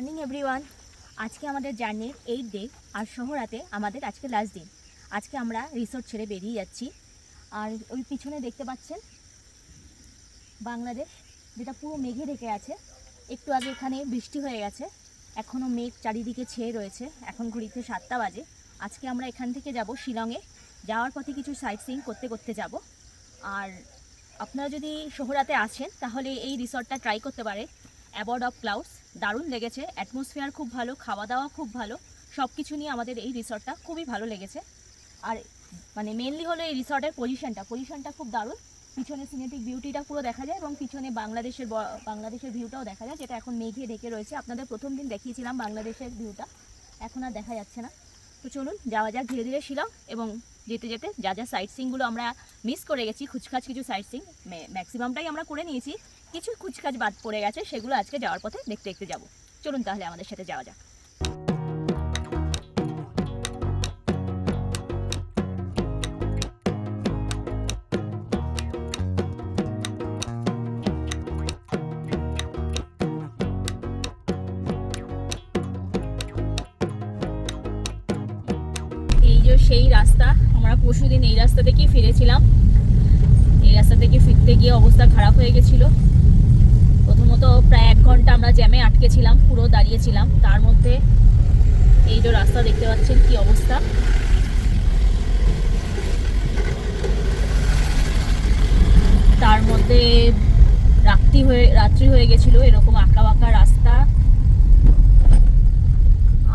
Morning everyone. আজকে আমাদের জার্নির 8 ডে আর শহরাতে আমাদের আজকে লাস্ট দিন। আজকে আমরা রিসোর্ট ছেড়ে বেরিয়ে যাচ্ছি। আর ওই পিছনে দেখতে পাচ্ছেন বাংলাদেশ, যেটা পুরো মেঘে ঢেকে আছে। একটু আগে এখানে বৃষ্টি হয়ে গেছে, এখনও মেঘ চারিদিকে ছেয়ে রয়েছে। এখন ঘড়িতে 7টা বাজে। আজকে আমরা এখান থেকে যাব শিলংয়ে। যাওয়ার পথে কিছু সাইট সিইং করতে করতে যাব। আর আপনারা যদি শহরাতে আসেন তাহলে এই রিসর্টটা ট্রাই করতে পারে। অ্যাবর্ড অফ ক্লাউডস, দারুণ লেগেছে। অ্যাটমসফিয়ার খুব ভালো, খাওয়া দাওয়া খুব ভালো, সব কিছু নিয়ে আমাদের এই রিসর্টটা খুবই ভালো লেগেছে। আর মানে মেনলি হলো এই রিসর্টের পজিশনটা খুব দারুণ। পিছনে সিনেটিক বিউটিটা পুরো দেখা যায় এবং পিছনে বাংলাদেশের ভিউটাও দেখা যায়, যেটা এখন মেঘে ঢেকে রয়েছে। আপনাদের প্রথম দিন দেখিয়েছিলাম বাংলাদেশের ভিউটা, এখন আর দেখা যাচ্ছে না। তো চলুন যাওয়া যাক ধীরে ধীরে শিলং। এবং যেতে যেতে যা যা সাইট সিইংগুলো আমরা মিস করে গেছি, খুচখাচ কিছু সাইট সিইং, ম্যাক্সিমামটাই আমরা করে নিয়েছি, কিছু খুচখাচ বাদ পড়ে গেছে, সেগুলো আজকে যাওয়ার পথে দেখতে দেখতে যাব। চলুন তাহলে আমাদের সাথে যাওয়া যাক। এই যে সেই রাস্তা, আমরা পরশুদিন এই রাস্তা থেকেই ফিরেছিলাম। এই রাস্তা থেকে ফিরতে গিয়ে অবস্থা খারাপ হয়ে গেছিলো। প্রথমত প্রায় 1 ঘন্টা আমরা জ্যামে আটকেছিলাম, পুরো দাঁড়িয়েছিলাম। তার মধ্যে এই যে রাস্তা দেখতে পাচ্ছেন কি অবস্থা। তার মধ্যে রাত্রি হয়ে গেছিল, এরকম আঁকা বাঁকা রাস্তা,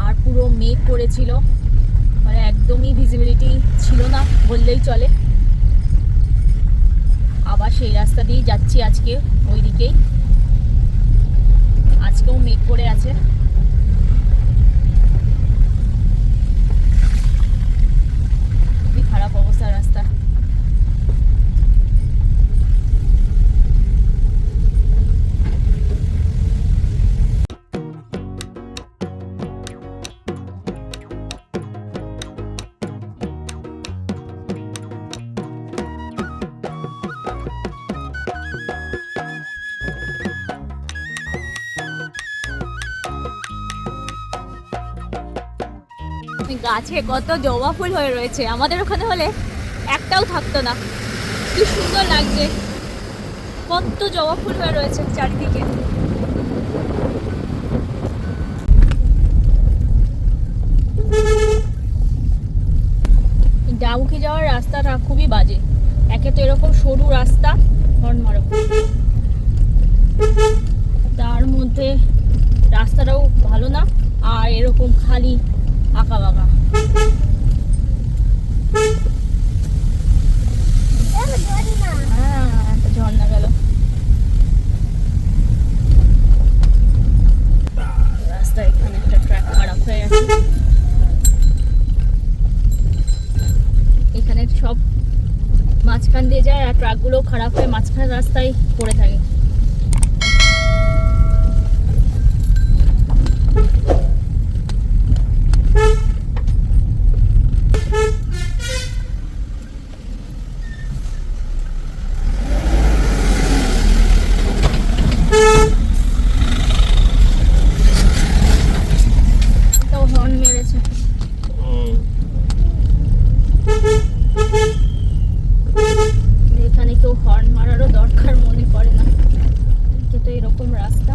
আর পুরো মেঘ করেছিল, মানে একদমই ভিজিবিলিটি ছিল না বললেই চলে। আবার সেই রাস্তা দিয়েই যাচ্ছি আজকে, ওই দিকেই। আজকেও মেঘ করে আছে। খুবই খারাপ অবস্থা রাস্তা। গাছে কত জবা ফুল হয়ে রয়েছে, আমাদের ওখানে হলে একটাও থাকতো না। কি সুন্দর লাগছে, কত জবা ফুল হয়ে রয়েছে চারিদিকে। ডাউকি যাওয়ার রাস্তাটা খুবই বাজে। একে তো এরকম সরু রাস্তা, হর্ন মারো, তার মধ্যে রাস্তাটাও ভালো না, আর এরকম খালি আঁকা বাঁকা। একটা ঝর্ণা গেল। রাস্তা এখানে একটা ট্র্যাক খারাপ হয়ে গেছে। এখানে সব মাঝখান দিয়ে যায়, আর ট্রাকগুলো খারাপ হয়ে মাঝখান রাস্তায় পড়ে থাকে। এখানে কেউ হর্ন মারারও দরকার মনে পড়ে না, কিন্তু এরকম রাস্তা।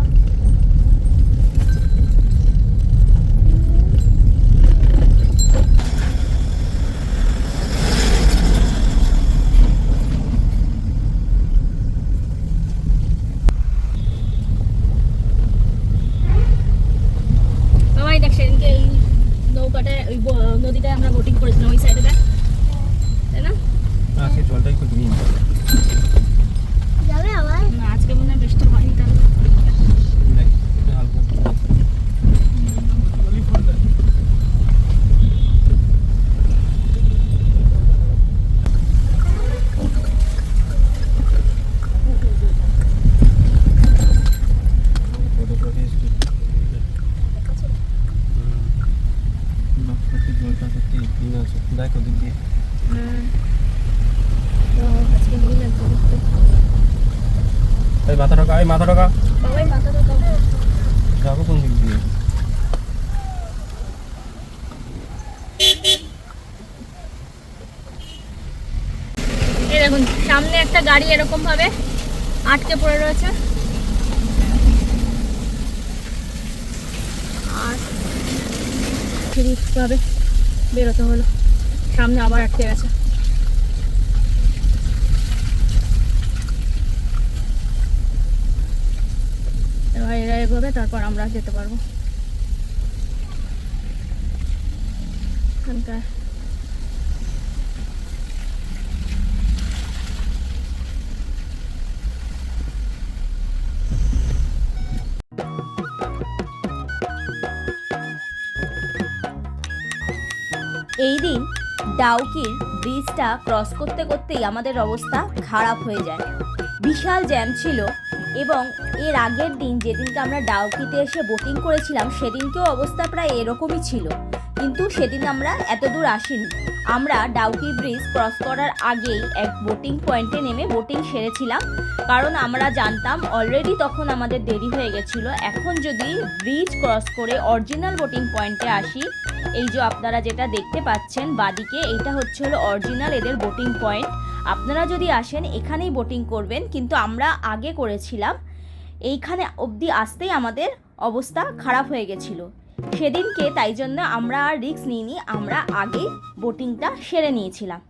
বাবাই দেখ, সেদিনকে এই নৌকাটায়, ওই নদীটায় আমরা বোটিং করেছিলাম, ওই সাইডে দেখ, তাই না? সেই জলটা একটু গ্রিন যাবে আবার না, আজকে মনে হয় বৃষ্টি হয়নি। তাহলে জলটা সত্যি গ্রিন আছে, দেখো দিক দিয়ে। মাথা ঢোকা, মাথা ঢোকা বাবাই মাথা ঢোকা। যাবো কোন দিকে? দিয়ে। এই দেখুন সামনে একটা গাড়ি এরকম ভাবে আটকে পড়ে রয়েছে, আর ভাবে বেরোতে হলো, সামনে আবার আটকে গেছে। এবার এরা এগোবে, তারপর আমরা যেতে পারবো। এখানকার এই দিন ডাউকির ব্রিজটা ক্রস করতে করতেই আমাদের অবস্থা খারাপ হয়ে যায়। বিশাল জ্যাম ছিল, এবং এর আগের দিন যেদিনকে আমরা ডাউকিতে এসে বোটিং করেছিলাম সেদিনকেও অবস্থা প্রায় এরকমই ছিল, কিন্তু সেদিন আমরা এত দূর আসিনি। আমরা ডাউকি ব্রিজ ক্রস করার আগেই এক বোটিং পয়েন্টে নেমে বোটিং সেরেছিলাম, কারণ আমরা জানতাম অলরেডি তখন আমাদের দেরি হয়ে গেছিলো। এখন যদি ব্রিজ ক্রস করে অরিজিনাল বোটিং পয়েন্টে আসি, এই যে আপনারা যেটা দেখতে পাচ্ছেন বাদিকে, এইটা হচ্ছে হলো অরিজিনাল এদের বোটিং পয়েন্ট। আপনারা যদি আসেন এখানেই বোটিং করবেন, কিন্তু আমরা আগে করেছিলাম, এইখানে অবধি আসতেই আমাদের অবস্থা খারাপ হয়ে গেছিলো সেদিনকে, তাই জন্য আমরা আর রিস্ক নিইনি, আমরা আগে বোটিংটা সেরে নিয়েছিলাম।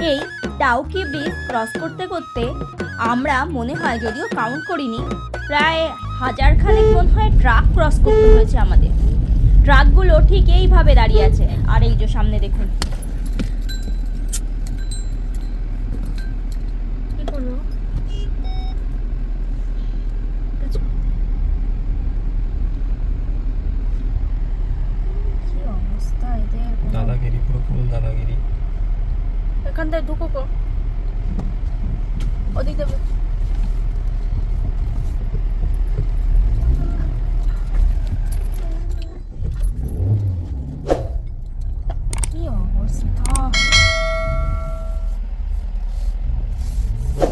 এই ডাউকি ব্রিজ ক্রস করতে করতে আমরা মনে হয়, যদিও কাউন্ট করিনি, প্রায় 1000 খানেক মনে হয় ট্রাক ক্রস করতে হয়েছে আমাদের। ট্রাকগুলো ঠিক এইভাবে দাঁড়িয়ে আছে, আর এই যে সামনে দেখুন। কি করবো? কি অবস্থা এদের! দাদাগিরি, পুরো ফুল দাদাগিরি। এখান থেকে ঢুকো, ওদিক দেবে। কি অবস্থা!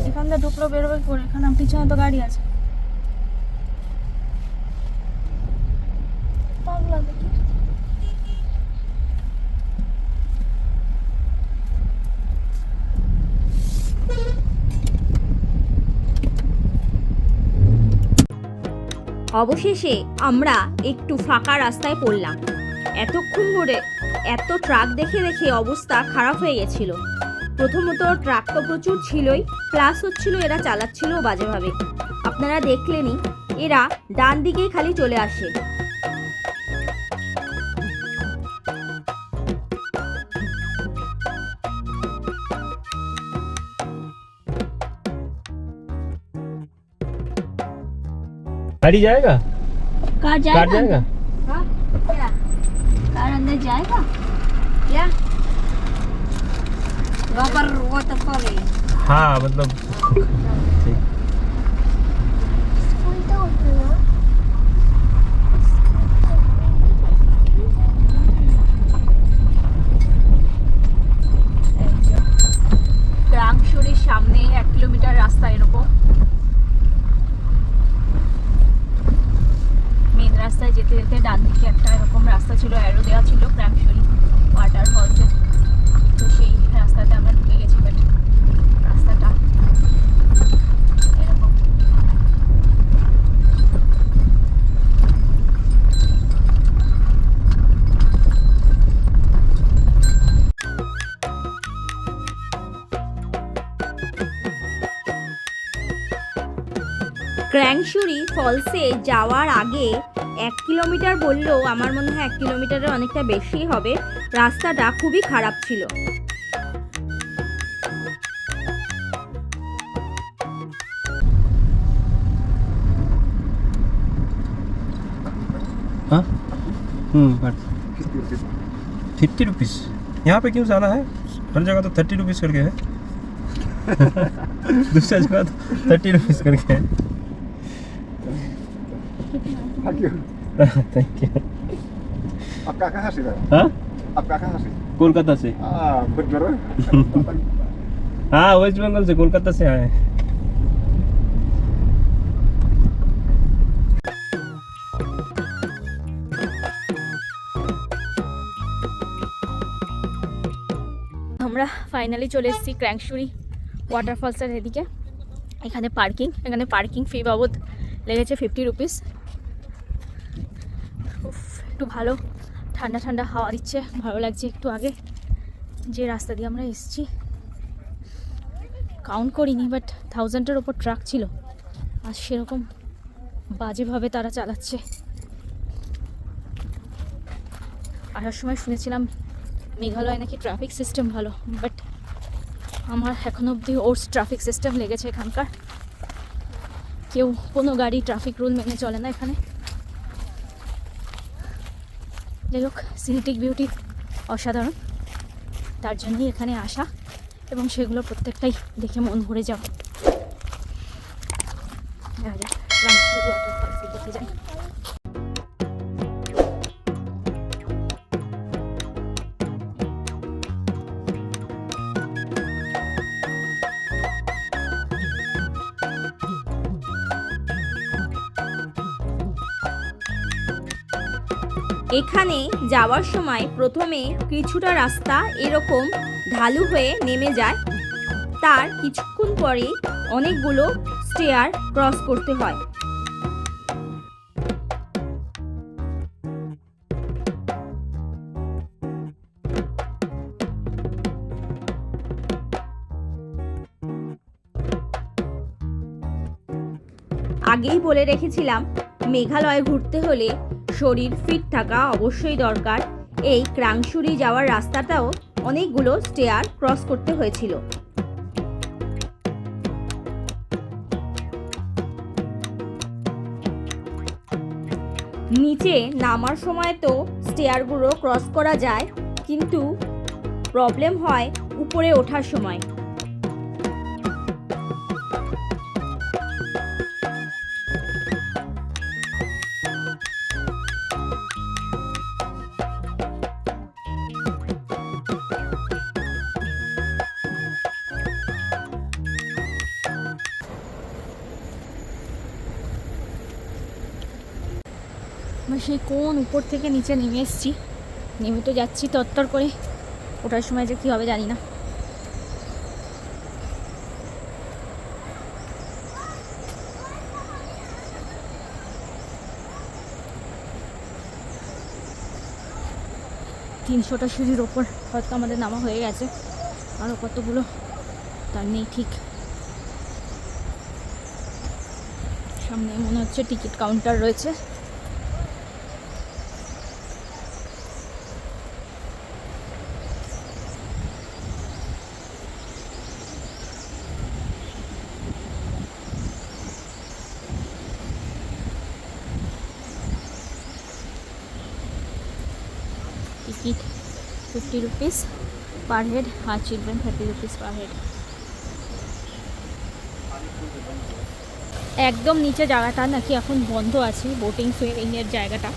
এখান থেকে ঢুকলো, বেরোবে করে। এখানে পিছনে তো গাড়ি আছে। পাগলা দেখি। অবশেষে আমরা একটু ফাঁকা রাস্তায় পড়লাম। এতক্ষণ ধরে এত ট্রাক দেখে দেখে অবস্থা খারাপ হয়ে গেছিল। প্রথমত ট্রাক তো প্রচুর ছিলই, প্লাস হচ্ছিল এরা চালাচ্ছিল বাজেভাবে। আপনারা দেখলেনই, এরা ডান দিকেই খালি চলে আসে। गाड़ी जाएगा? कार कार जाएगा? हाँ, क्या? कार अंदर जाएगा क्या? वहाँ पर वो तो खोले। हाँ मतलब ठीक। গ্রামশুরির সামনে 1 কিলোমিটার রাস্তা এরকম। মেন রাস্তায় যেতে যেতে ডান দিকে একটা এরকম রাস্তা ছিল, অ্যারো দেওয়া ছিল ক্রামশুরি ওয়াটার ফলসে। তো সেই রাস্তাতে আমরা ঢুকে গেছি, বাট রাস্তাটা এরকম। ক্র্যাংশুরি ফলসে যাওয়ার আগে 1 কিলোমিটার বললেও আমার মনে হয় 1 কিলোমিটারের অনেকটা বেশি হবে। রাস্তাটা খুবই খারাপ ছিল। हाँ 50 रुपीज़। यहाँ पे क्यों ज़्यादा है? हर जगह तो 30 रुपीज़ करके है। दूसरा जगह तो 30 रुपीज़ करके है। Thank you. आपका कहाँ से है? हाँ, आपका कहाँ से? कोलकाता से। खुद करो। हाँ, वेस्ट बंगाल से, कोलकाता से आए हैं। আমরা ফাইনালি চলে এসেছি ক্র্যাঙ্কশুরি ওয়াটারফলসের এদিকে। এখানে পার্কিং ফি বাবদ লেগেছে 50 রুপিস। একটু ভালো ঠান্ডা ঠান্ডা হাওয়া দিচ্ছে, ভালো লাগছে। একটু আগে যে রাস্তা দিয়ে আমরা এসেছি কাউন্ট করিনি, বাট 1000-এর ওপর ট্রাক ছিল, আর সেরকম বাজেভাবে তারা চালাচ্ছে। আসার সময় শুনেছিলাম মেঘালয় নাকি ট্রাফিক সিস্টেম ভালো, বাট আমার এখনো অবধি ওর ট্রাফিক সিস্টেম লেগেছে এখানকার। কেউ কোনো গাড়ি ট্রাফিক রুল মেনে চলে না এখানে। যাই হোক, সিনেটিক বিউটি অসাধারণ, তার জন্যই এখানে আসা এবং সেগুলো প্রত্যেকটাই দেখে মন ভরে যাওয়া। দেখা যাক ক্র্যাঙ্কশুরি ওয়াটারফলসে দেখে যাই। এখানে যাওয়ার সময় প্রথমে কিছুটা রাস্তা এরকম ঢালু হয়ে নেমে যায়, তার কিছুক্ষণ পরে অনেকগুলো স্টেয়ার ক্রস করতে হয়। আগেই বলে রেখেছিলাম, মেঘালয় ঘুরতে হলে শরীর ফিট থাকা অবশ্যই দরকার। এই ক্র্যাঙ্কশুরি যাওয়ার রাস্তাটাও অনেকগুলো স্টেয়ার ক্রস করতে হয়েছিল। নিচে নামার সময় তো স্টেয়ারগুলো ক্রস করা যায়, কিন্তু প্রবলেম হয় উপরে ওঠার সময়। আমরা সেই কোন উপর থেকে নিচে নেমে এসেছি, নেমে তো যাচ্ছি তত্তর করে, ওঠার সময় যে কী হবে জানি না। তিনশোটা সিঁড়ির ওপর হয়তো আমাদের নামা হয়ে গেছে, আরও কতগুলো তার নেই ঠিক। সামনে মনে হচ্ছে টিকিট কাউন্টার রয়েছে। Ticket 50 rupees per head, our children 30 rupees per head. একদম নিচে জায়গাটা নাকি এখন বন্ধ আছে, বোটিং ফেয়ারিংয়ের জায়গাটা।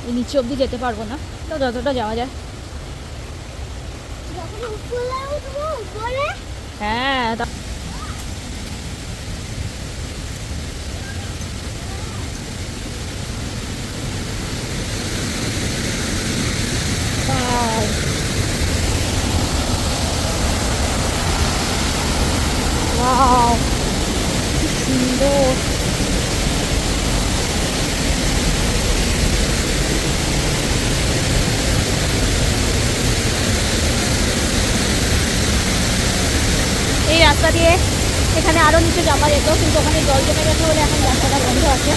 এই নিচে অবধি যেতে পারবো না, তো যতটা যাওয়া যায়। হ্যাঁ, ওয়াও, কি সুন্দর। এই রাস্তা দিয়ে এখানে আরও নিচে যাওয়া যেত, কিন্তু ওখানে জল জমে গেছে বলে এখন রাস্তাটা বন্ধ আছে।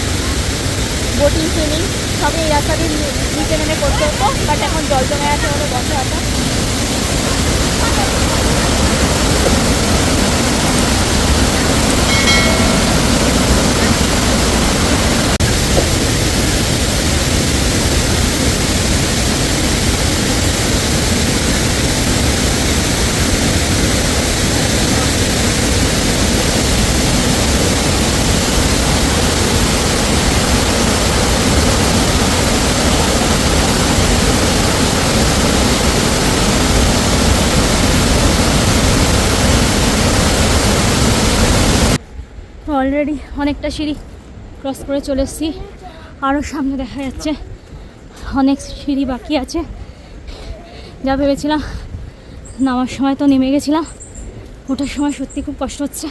বোটিং সুইমিং সবই এই রাস্তা দিয়ে নিচে নেমে করতে হতো, বাট এখন জল জমে আছে বলে বন্ধ আছে। অলরেডি অনেকটা সিঁড়ি ক্রস করে চলে এসেছি। আরও সামনে দেখা যাচ্ছে অনেক সিঁড়ি বাকি আছে। যা ভেবেছিলাম নামার সময় তো নেমে গেছিলাম, ওঠার সময় সত্যি খুব কষ্ট হচ্ছে।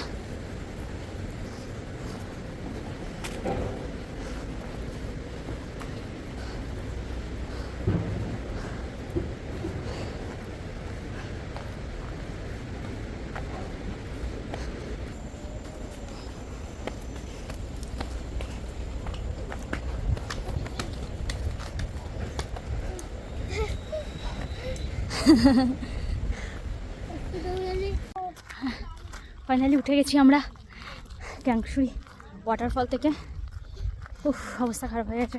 ফাইনালি উঠে গেছি আমরা ক্রাংশুরি ওয়াটারফল থেকে। উফ, অবস্থা খারাপ হয়ে গেছে।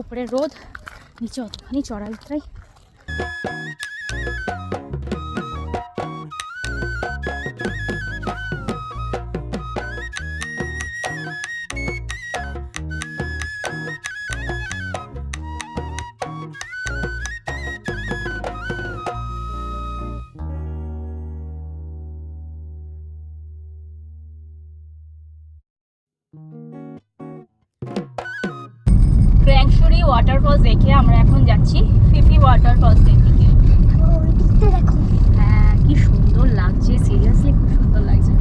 উপরে রোদ, নিচে অতখানি চড়াই উতরাই। ক্রাংশুরি ওয়াটারফলস দেখে আমরা এখন যাচ্ছি ফিফি ওয়াটারফলসের দিকে। হ্যাঁ, কি সুন্দর লাগছে, সিরিয়াসলি খুব সুন্দর লাগছে।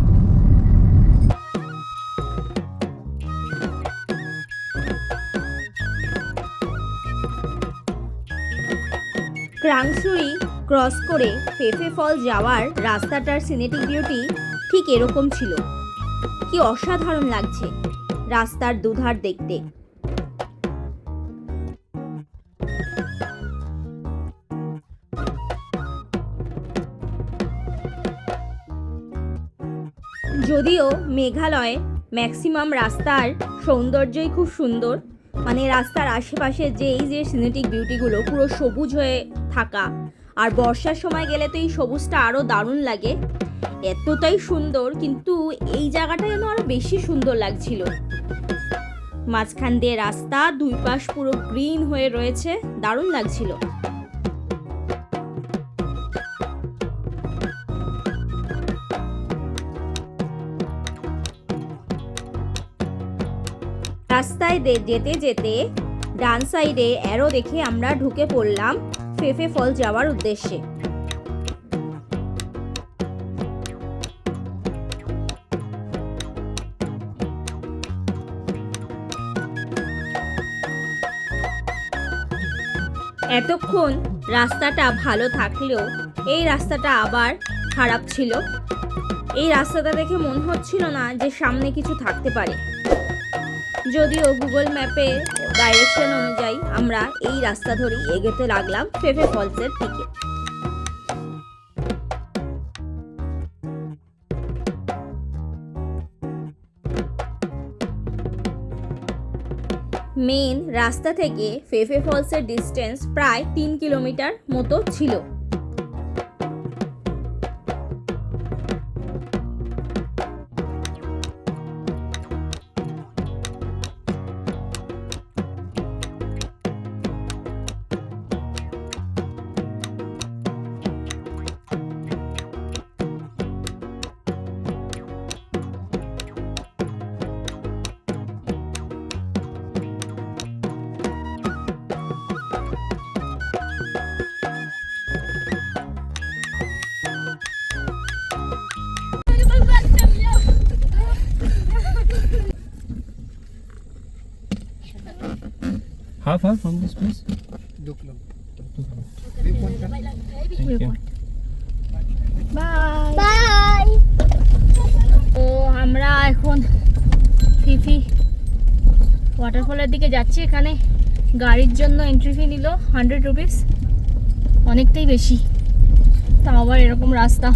ক্রাংশুরি ক্রস করে ফেফে ফল যাওয়ার রাস্তাটার সিনেটিক বিউটি ঠিক এরকম ছিল। কি অসাধারণ লাগছে রাস্তার দুধার দেখতে। যদিও মেঘালয়ে ম্যাক্সিমাম রাস্তার সৌন্দর্যই খুব সুন্দর, মানে রাস্তার আশেপাশে যে এই যে সিনেটিক বিউটিগুলো পুরো সবুজ হয়ে থাকা, আর বর্ষার সময় গেলে তো এই সবুজটা আরও দারুণ লাগে, এতটাই সুন্দর। কিন্তু এই জায়গাটা যেন আরও বেশি সুন্দর লাগছিল। মাঝখান দিয়ে রাস্তা, দুই পাশ পুরো গ্রিন হয়ে রয়েছে, দারুণ লাগছিল। রাস্তায় যেতে যেতে ডান সাইডে অ্যারো দেখে আমরা ঢুকে পড়লাম ফেফে ফল যাওয়ার উদ্দেশ্যে। এতক্ষণ রাস্তাটা ভালো থাকলেও এই রাস্তাটা আবার খারাপ ছিল। এই রাস্তাটা দেখে মনে হচ্ছিল না যে সামনে কিছু থাকতে পারে। যদিও গুগল ম্যাপে ডাইরেকশন অনুযায়ী আমরা এই রাস্তা ধরেই এগোতে লাগলাম ফেফে ফলসের দিকে। মেন রাস্তা থেকে ফেফে ফলসের ডিস্টেন্স প্রায় 3 কিলোমিটার মতো ছিল। Half from this place. 2 kilometer. Viewpoint ka? Thank you. Bye bye. তো আমরা এখন ফিফি ওয়াটারফলের দিকে যাচ্ছি। এখানে গাড়ির জন্য এন্ট্রি ফি নিল 100 রুপিস, অনেকটাই বেশি। তাও আবার এরকম রাস্তা।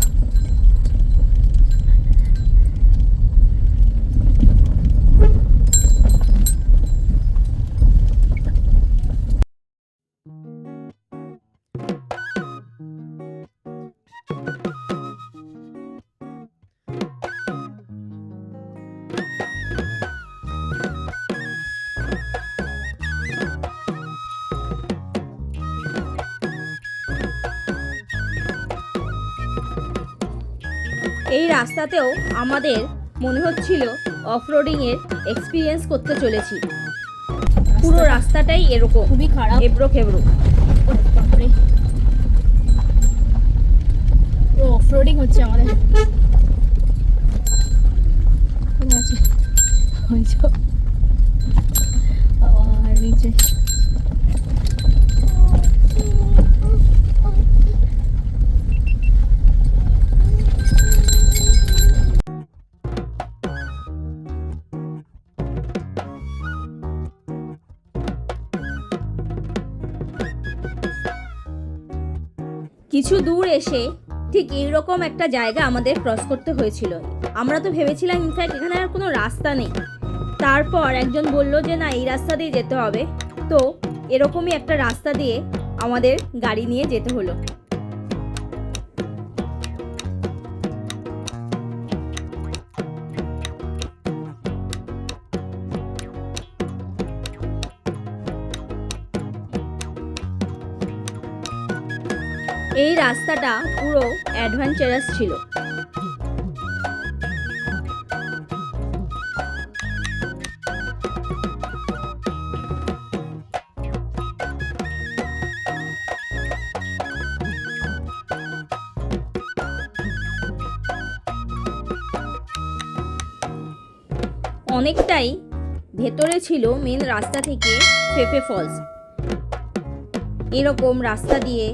এই রাস্তাতেও আমাদের মনে হচ্ছিল অফরোডিংয়ের এক্সপিরিয়েন্স করতে চলেছি। পুরো রাস্তাটাই এরকম খুবই খারাপ। এবড়ো খেবড়ো। বাপরে, পুরো অফরোডিং হচ্ছে আমাদের। ঠিক আছে, ওই যে আর নিচে কিছু দূর এসে ঠিক এইরকম একটা জায়গা আমাদের ক্রস করতে হয়েছিল। আমরা তো ভেবেছিলাম ইনফ্যাক্ট এখানে আর কোনো রাস্তা নেই। তারপর একজন বলল যে না, এই রাস্তা দিয়ে যেতে হবে। তো এরকমই একটা রাস্তা দিয়ে আমাদের গাড়ি নিয়ে যেতে হলো। এই রাস্তাটা পুরো অ্যাডভেঞ্চারাস ছিল। অনেকটাই ভেতরে ছিল মেন রাস্তা থেকে ফেফে ফলস। এরকম রাস্তা দিয়ে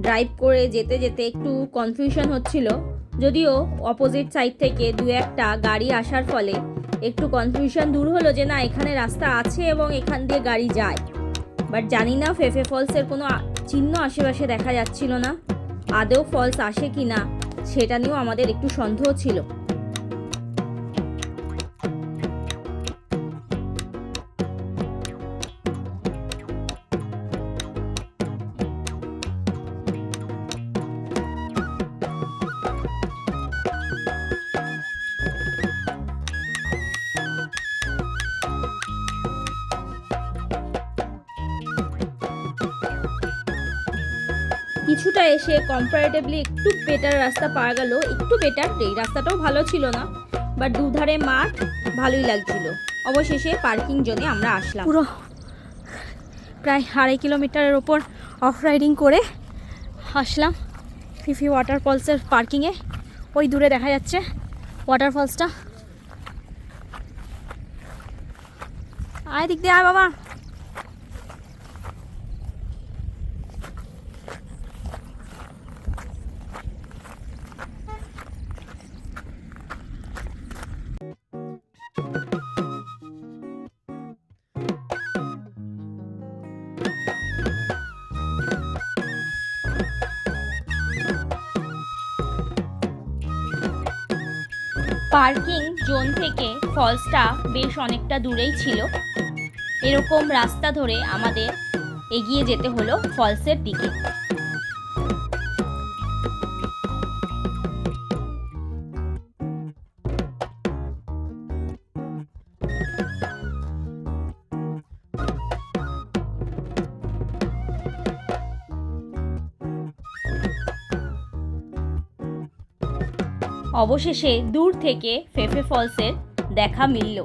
ড্রাইভ করে যেতে যেতে একটু কনফিউশন হচ্ছিল, যদিও অপোজিট সাইড থেকে দু একটা গাড়ি আসার ফলে একটু কনফিউশন দূর হলো যে না, এখানে রাস্তা আছে এবং এখান দিয়ে গাড়ি যায়। বাট জানি না, ফেফে ফলসের কোনো চিহ্ন আশেপাশে দেখা যাচ্ছিল না। আদৌ ফলস আসে কি না সেটা নিয়েও আমাদের একটু সন্দেহ ছিল। কিছুটা এসে কম্পারেটিভলি একটু বেটার রাস্তা পাওয়া গেল। একটু বেটার, এই রাস্তাটাও ভালো ছিল না, বাট দুধারে মাঠ, ভালোই লাগছিল। অবশেষে পার্কিং জোনে আমরা আসলাম। পুরো প্রায় 2.5 কিলোমিটারের ওপর অফ রাইডিং করে আসলাম ফিফি ওয়াটারফলসের পার্কিংয়ে। ওই দূরে দেখা যাচ্ছে ওয়াটারফলসটা। আয় দিক দিয়ে, আয় বাবা। পার্কিং জোন থেকে ফলসটা বেশ অনেকটা দূরেই ছিল। এরকম রাস্তা ধরে আমাদের এগিয়ে যেতে হলো ফলসের দিকে। অবশেষে দূর থেকে ফেফে ফলসের দেখা মিলল।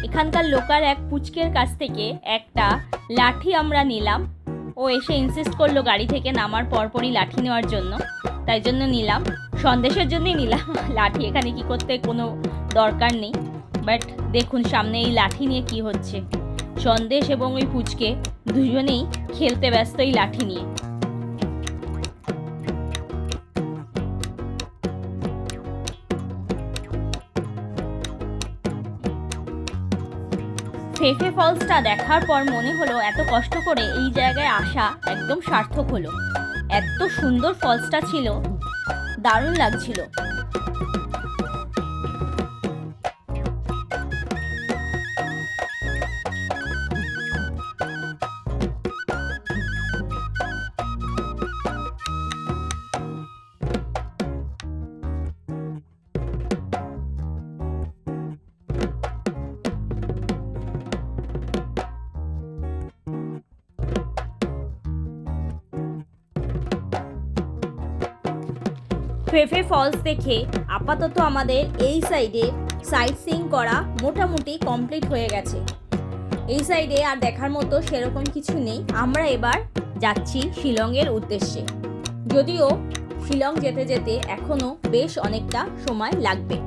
এখানকার লোকাল এক পুচকের কাছ থেকে একটা লাঠি আমরা নিলাম। ও এসে ইনসিস্ট করলো গাড়ি থেকে নামার পরপরই লাঠি নেওয়ার জন্য, তাই জন্য নিলাম। সন্দেশের জন্যই নিলাম, লাঠি এখানে কি করতে কোনো দরকার নেই। বাট দেখুন সামনে এই লাঠি নিয়ে কি হচ্ছে। সন্দেশ এবং ওই পুচকে দুজনেই খেলতে ব্যস্ত এই লাঠি নিয়ে। ফেফে ফলসটা দেখার পর মনে হলো এত কষ্ট করে এই জায়গায় আসা একদম সার্থক হলো। এত সুন্দর ফলসটা ছিল, দারুণ লাগছিল। ফেফে ফলস দেখে আপাতত আমাদের এই সাইডে সাইট সিইং করা মোটামুটি কমপ্লিট হয়ে গেছে। এই সাইডে আর দেখার মতো সেরকম কিছু নেই। আমরা এবার যাচ্ছি শিলংয়ের উদ্দেশ্যে, যদিও শিলং যেতে যেতে এখনও বেশ অনেকটা সময় লাগবে।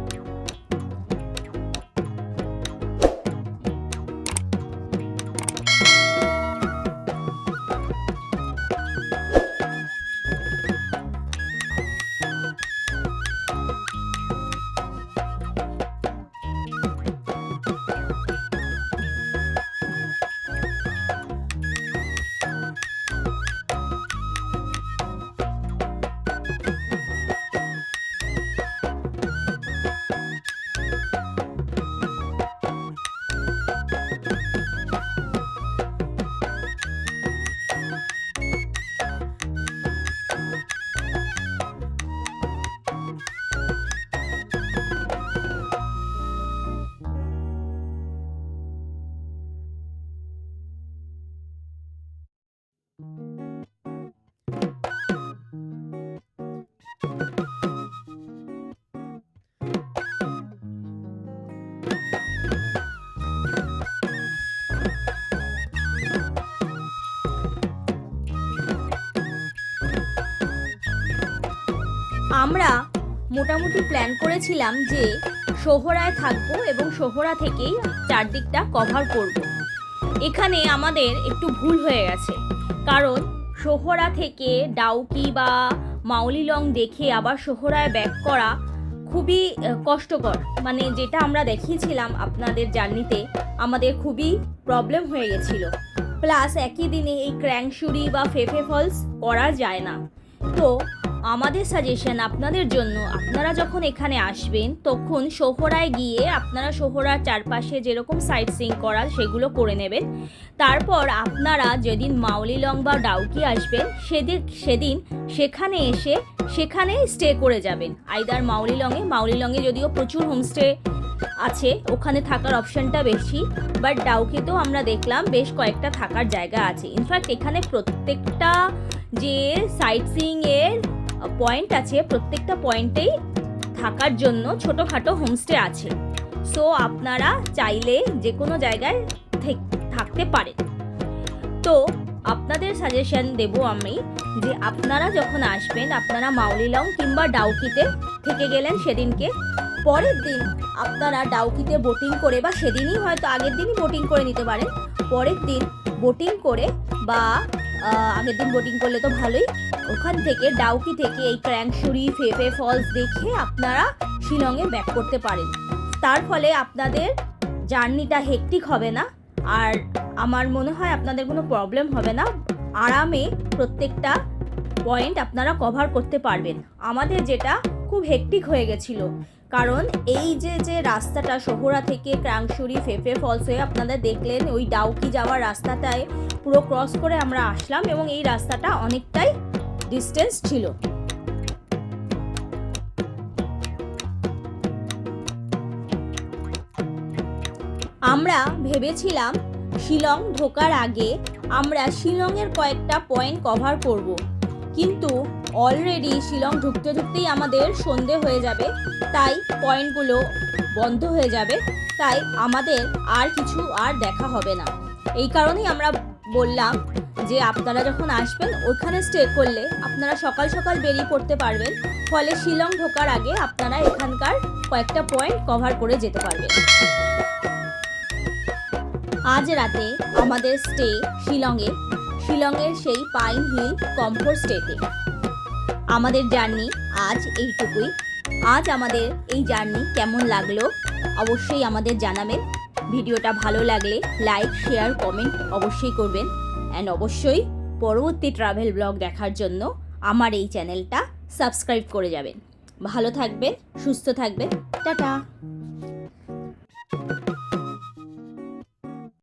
আমরা মোটামুটি প্ল্যান করেছিলাম যে সোহরায় থাকবো এবং সোহরা থেকেই চারদিকটা কভার করব। এখানে আমাদের একটু ভুল হয়ে গেছে, কারণ সোহরা থেকে ডাউকি বা মাউলিলং দেখে আবার সোহরায় ব্যাক করা খুবই কষ্টকর। মানে যেটা আমরা দেখিয়েছিলাম আপনাদের জার্নিতে, আমাদের খুবই প্রবলেম হয়ে গেছিলো। প্লাস একই দিনে এই ক্র্যাংশুরি বা ফেফে ফলস করা যায় না। তো আমাদের সাজেশন আপনাদের জন্য, আপনারা যখন এখানে আসবেন তখন সোহরায় গিয়ে আপনারা সোহরার চারপাশে যেরকম সাইট সিইং করার সেগুলো করে নেবেন। তারপর আপনারা যেদিন মাউলিলং বা ডাউকি আসবেন সেদিন সেখানে এসে সেখানে স্টে করে যাবেন। আইদার মাউলিলংয়ে যদিও প্রচুর হোমস্টে আছে, ওখানে থাকার অপশানটা বেশি, বাট ডাউকিতেও আমরা দেখলাম বেশ কয়েকটা থাকার জায়গা আছে। ইনফ্যাক্ট এখানে প্রত্যেকটা যে সাইট সিইংয়ের পয়েন্ট আছে প্রত্যেকটা পয়েন্টেই থাকার জন্য ছোটোখাটো হোমস্টে আছে। সো আপনারা চাইলে যে কোনো জায়গায় থাকতে পারেন। তো আপনাদের সাজেশন দেব আমি যে আপনারা যখন আসবেন আপনারা মাউলিলং কিংবা ডাউকিতে থেকে গেলেন সেদিনকে, পরের দিন আপনারা ডাউকিতে বোটিং করে বা সেদিনই হয়তো আগের দিনই বোটিং করে নিতে পারেন, পরের দিন বোটিং করে বা আগের দিন বোটিং করলে তো ভালোই, ওখান থেকে ডাউকি থেকে এই ক্র্যাংশুরি ফেফে ফলস দেখে আপনারা শিলংয়ে ব্যাক করতে পারেন। তার ফলে আপনাদের জার্নিটা হেক্টিক হবে না, আর আমার মনে হয় আপনাদের কোনো প্রবলেম হবে না, আরামে প্রত্যেকটা পয়েন্ট আপনারা কভার করতে পারবেন। আমাদের যেটা খুব হেক্টিক হয়ে গেছিলো, কারণ এই যে রাস্তাটা সোহরা থেকে ক্র্যাংশুরি ফেফে ফলস হয়ে আপনারা দেখলেন ওই ডাউকি যাওয়ার রাস্তাটায় পুরো ক্রস করে আমরা আসলাম এবং এই রাস্তাটা অনেকটাই ডিস্টেন্স ছিল। আমরা ভেবেছিলাম শিলং ঢোকার আগে আমরা শিলংয়ের কয়েকটা পয়েন্ট কভার করব, কিন্তু অলরেডি শিলং ঢুকতেই আমাদের সন্ধে হয়ে যাবে, তাই পয়েন্টগুলো বন্ধ হয়ে যাবে, তাই আমাদের আর দেখা হবে না। এই কারণেই আমরা বললাম যে আপনারা যখন আসবেন ওখানে স্টে করলে আপনারা সকাল সকাল বেরিয়ে পড়তে পারবেন, ফলে শিলং ঢোকার আগে আপনারা এখানকার কয়েকটা পয়েন্ট কভার করে যেতে পারবেন। আজ রাতে আমাদের স্টে শিলংয়ের সেই পাইন হিল কমফোর্ট স্টেতে। আমাদের জার্নি আজ এইটুকুই। আজ আমাদের এই জার্নি কেমন লাগলো অবশ্যই আমাদের জানাবেন। ভিডিওটা ভালো লাগলে লাইক শেয়ার কমেন্ট অবশ্যই করবেন, অ্যান্ড অবশ্যই পরবর্তী ট্রাভেল ব্লগ দেখার জন্য আমার এই চ্যানেলটা সাবস্ক্রাইব করে যাবেন। ভালো থাকবেন, সুস্থ থাকবেন, টাটা।